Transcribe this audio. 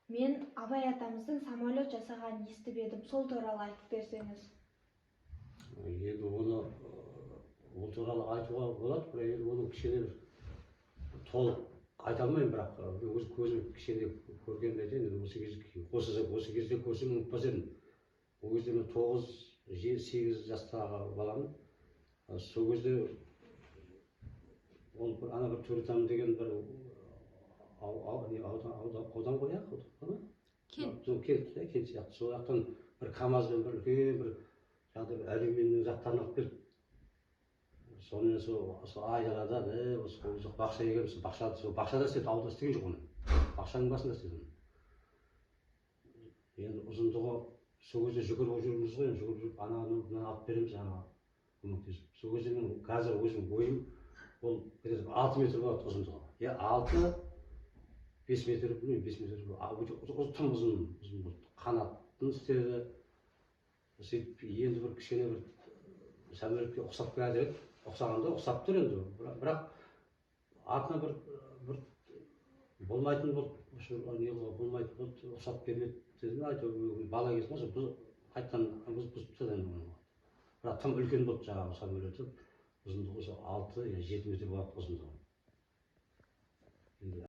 Мен Абай атамыздың самолет жасағанын естіп едім. Сол туралы айтып берсеңіз. Енді оны ол туралы айтуға болады, бірақ енді оны кішкене толық айта алмаймын, бірақ өз көзім кішкене көргенімді айтайын. Осы кезде көрсем ұмытпас едім. Ол кезде мен 9-8 жастағы баламын. Сол кезде ол ана бір Төретам деген бір аудан ғой, кент сияқты. Сол жақтан бір КамАЗбен бір үлкен бір жаңағыдай алюминийдің заттарын алып келіп, сонымен сол айдалада осы бақша егеміз. Бақшада істеді, ауылда істеген жоқ оны. Бақшаның басында істеді. Енді ұзындығы сол кезде жүгіріп жүрміз ғой, жүгіріп ананы алып береміз, ана көмектесіп. Сол кезде мен қазір өзім бойым ол 6 метр болады ұзындығы. 6-5 метр, білмеймін, 5 метр. Тым ұзын болды. Қанатын істеді. Сөйтіп енді бір кішкене бір самолетке ұқсап келеді еді. Ұқсап тұр енді. Бірақ артына бір болмайтын болды. Болмайтын болды, ұқсап келмеді дедім. Әйтеуір бала кезім қайтадан бұзып тастады енді. Бірақ тым үлкен болды жаңағы самолеті. Ұзындығы 6-7 метр болады ұзындығы.